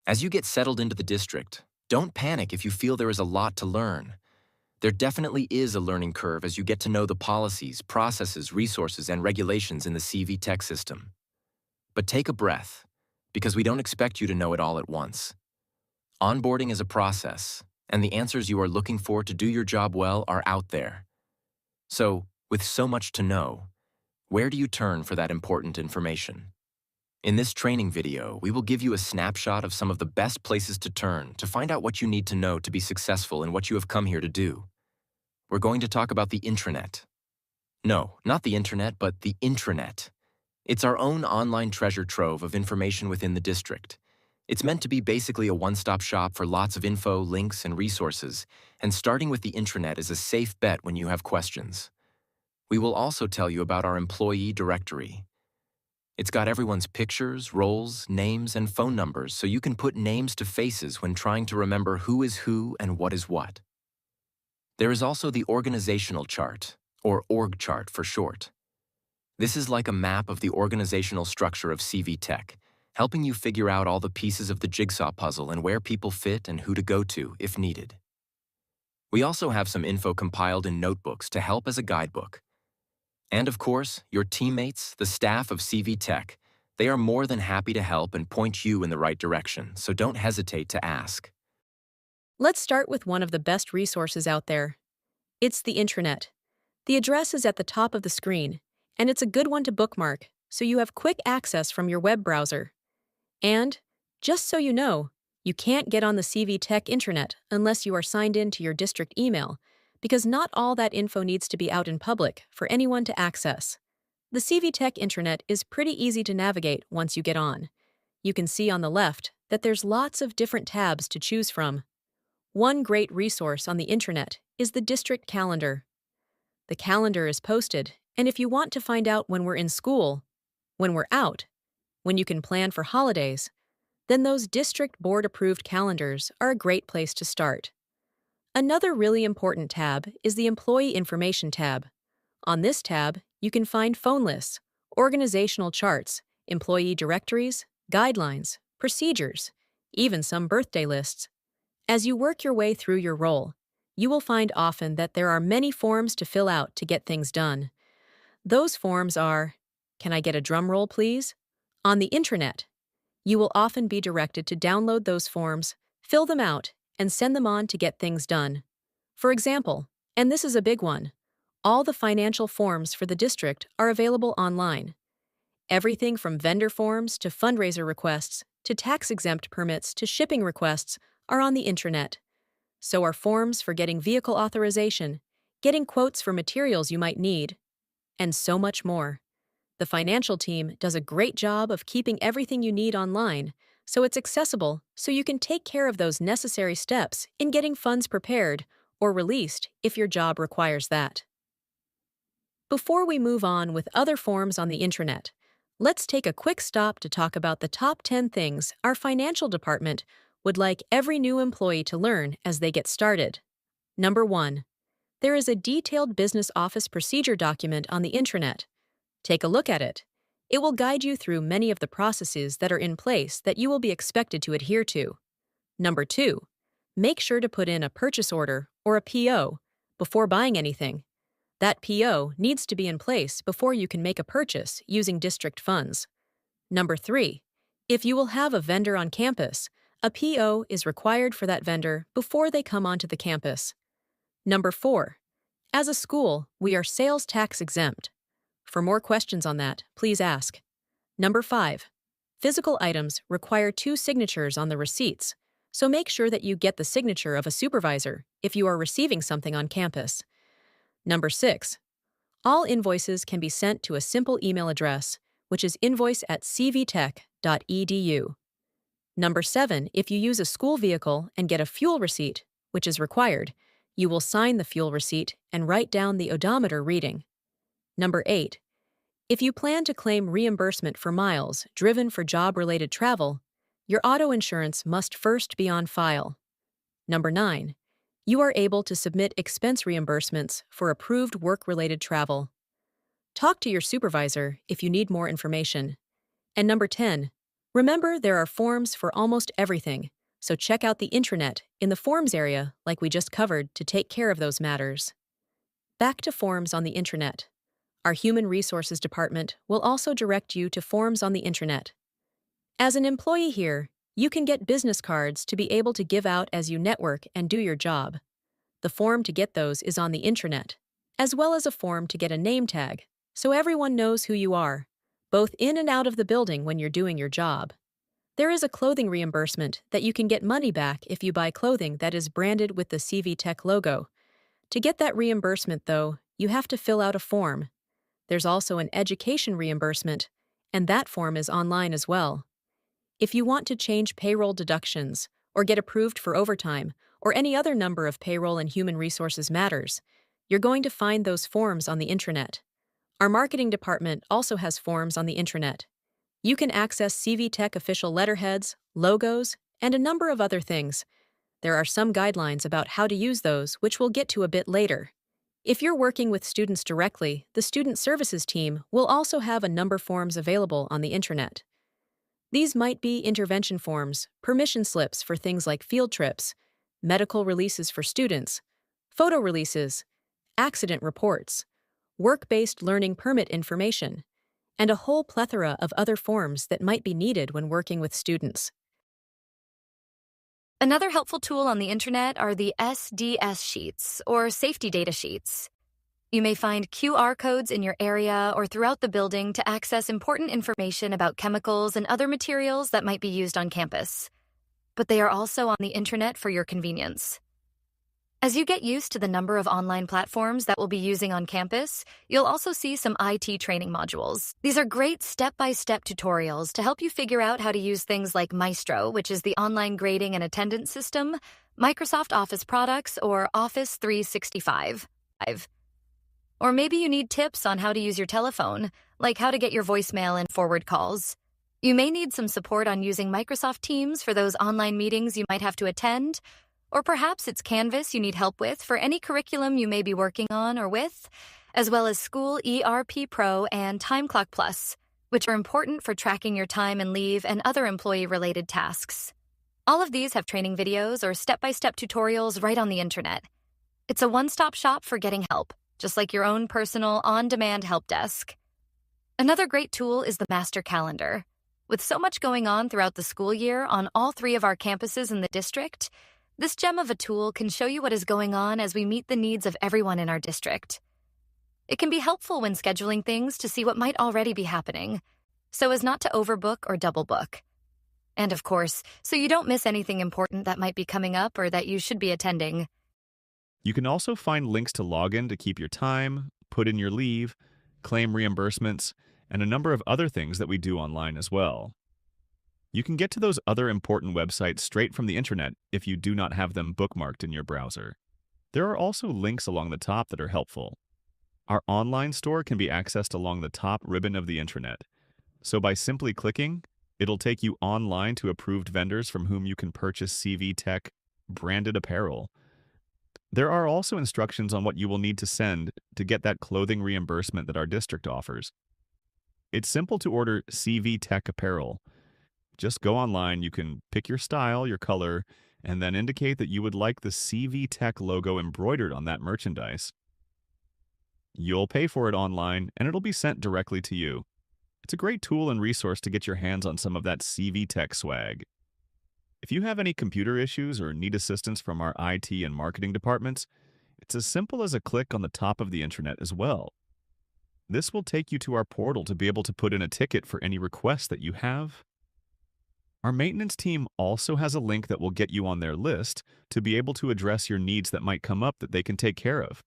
As you get settled into the district, don't panic if you feel there is a lot to learn. There definitely is a learning curve as you get to know the policies, processes, resources, and regulations in the CV Tech system. But take a breath, because we don't expect you to know it all at once. Onboarding is a process, and the answers you are looking for to do your job well are out there. So, with so much to know, where do you turn for that important information? In this training video, we will give you a snapshot of some of the best places to turn to find out what you need to know to be successful in what you have come here to do. We're going to talk about the intranet. No, not the internet, but the intranet. It's our own online treasure trove of information within the district. It's meant to be basically a one-stop shop for lots of info, links, and resources, and starting with the intranet is a safe bet when you have questions. We will also tell you about our employee directory. It's got everyone's pictures, roles, names, and phone numbers so you can put names to faces when trying to remember who is who and what is what. There is also the organizational chart, or org chart for short. This is like a map of the organizational structure of CV Tech, helping you figure out all the pieces of the jigsaw puzzle and where people fit and who to go to if needed. We also have some info compiled in notebooks to help as a guidebook. And of course, your teammates, the staff of CV Tech, they are more than happy to help and point you in the right direction, so don't hesitate to ask. Let's start with one of the best resources out there. It's the intranet. The address is at the top of the screen, and it's a good one to bookmark so you have quick access from your web browser. And, just so you know, you can't get on the CV Tech intranet unless you are signed in to your district email, because not all that info needs to be out in public for anyone to access. The CV Tech intranet is pretty easy to navigate once you get on. You can see on the left that there's lots of different tabs to choose from. One great resource on the intranet is the district calendar. The calendar is posted, and if you want to find out when we're in school, when we're out, when you can plan for holidays, then those district board-approved calendars are a great place to start. Another really important tab is the Employee Information tab. On this tab, you can find phone lists, organizational charts, employee directories, guidelines, procedures, even some birthday lists. As you work your way through your role, you will find often that there are many forms to fill out to get things done. Those forms are, "Can I get a drum roll, please?" On the intranet, you will often be directed to download those forms, fill them out, and send them on to get things done. For example, and this is a big one, all the financial forms for the district are available online. Everything from vendor forms to fundraiser requests to tax-exempt permits to shipping requests are on the intranet. So are forms for getting vehicle authorization, getting quotes for materials you might need, and so much more. The financial team does a great job of keeping everything you need online, so it's accessible so you can take care of those necessary steps in getting funds prepared or released if your job requires that. Before we move on with other forms on the intranet, let's take a quick stop to talk about the top 10 things our financial department would like every new employee to learn as they get started. Number 1. There is a detailed business office procedure document on the intranet. Take a look at it. It will guide you through many of the processes that are in place that you will be expected to adhere to. Number 2. Make sure to put in a purchase order or a PO before buying anything. That PO needs to be in place before you can make a purchase using district funds. Number 3. If you will have a vendor on campus, a PO is required for that vendor before they come onto the campus. Number 4. As a school, we are sales tax exempt. For more questions on that, please ask. Number 5. Physical items require 2 signatures on the receipts, so make sure that you get the signature of a supervisor if you are receiving something on campus. Number 6. All invoices can be sent to a simple email address, which is invoice@cvtech.edu. Number 7. If you use a school vehicle and get a fuel receipt, which is required, you will sign the fuel receipt and write down the odometer reading. Number 8. If you plan to claim reimbursement for miles driven for job-related travel, your auto insurance must first be on file. Number 9. You are able to submit expense reimbursements for approved work-related travel. Talk to your supervisor if you need more information. And number 10. Remember, there are forms for almost everything, so check out the intranet in the Forms area, like we just covered, to take care of those matters. Back to forms on the intranet. Our Human Resources Department will also direct you to forms on the intranet. As an employee here, you can get business cards to be able to give out as you network and do your job. The form to get those is on the intranet, as well as a form to get a name tag, so everyone knows who you are, both in and out of the building when you're doing your job. There is a clothing reimbursement that you can get money back if you buy clothing that is branded with the CV Tech logo. To get that reimbursement, though, you have to fill out a form. There's also an education reimbursement, and that form is online as well. If you want to change payroll deductions, or get approved for overtime, or any other number of payroll and human resources matters, you're going to find those forms on the intranet. Our marketing department also has forms on the intranet. You can access CV Tech official letterheads, logos, and a number of other things. There are some guidelines about how to use those, which we'll get to a bit later. If you're working with students directly, the Student Services team will also have a number of forms available on the intranet. These might be intervention forms, permission slips for things like field trips, medical releases for students, photo releases, accident reports, work-based learning permit information, and a whole plethora of other forms that might be needed when working with students. Another helpful tool on the internet are the SDS sheets, or safety data sheets. You may find QR codes in your area or throughout the building to access important information about chemicals and other materials that might be used on campus. But they are also on the internet for your convenience. As you get used to the number of online platforms that we'll be using on campus, you'll also see some IT training modules. These are great step-by-step tutorials to help you figure out how to use things like Maestro, which is the online grading and attendance system, Microsoft Office products, or Office 365. Or maybe you need tips on how to use your telephone, like how to get your voicemail and forward calls. You may need some support on using Microsoft Teams for those online meetings you might have to attend, or perhaps it's Canvas you need help with for any curriculum you may be working on or with, as well as School ERP Pro and Time Clock Plus, which are important for tracking your time and leave and other employee-related tasks. All of these have training videos or step-by-step tutorials right on the internet. It's a one-stop shop for getting help, just like your own personal on-demand help desk. Another great tool is the Master Calendar. With so much going on throughout the school year on all 3 of our campuses in the district, this gem of a tool can show you what is going on as we meet the needs of everyone in our district. It can be helpful when scheduling things to see what might already be happening, so as not to overbook or double book. And of course, so you don't miss anything important that might be coming up or that you should be attending. You can also find links to log in to keep your time, put in your leave, claim reimbursements, and a number of other things that we do online as well. You can get to those other important websites straight from the internet if you do not have them bookmarked in your browser. There are also links along the top that are helpful. Our online store can be accessed along the top ribbon of the intranet. So by simply clicking, it'll take you online to approved vendors from whom you can purchase CV Tech branded apparel. There are also instructions on what you will need to send to get that clothing reimbursement that our district offers. It's simple to order CV Tech apparel. Just go online, you can pick your style, your color, and then indicate that you would like the CV Tech logo embroidered on that merchandise. You'll pay for it online, and it'll be sent directly to you. It's a great tool and resource to get your hands on some of that CV Tech swag. If you have any computer issues or need assistance from our IT and marketing departments, it's as simple as a click on the top of the intranet as well. This will take you to our portal to be able to put in a ticket for any requests that you have. Our maintenance team also has a link that will get you on their list to be able to address your needs that might come up that they can take care of.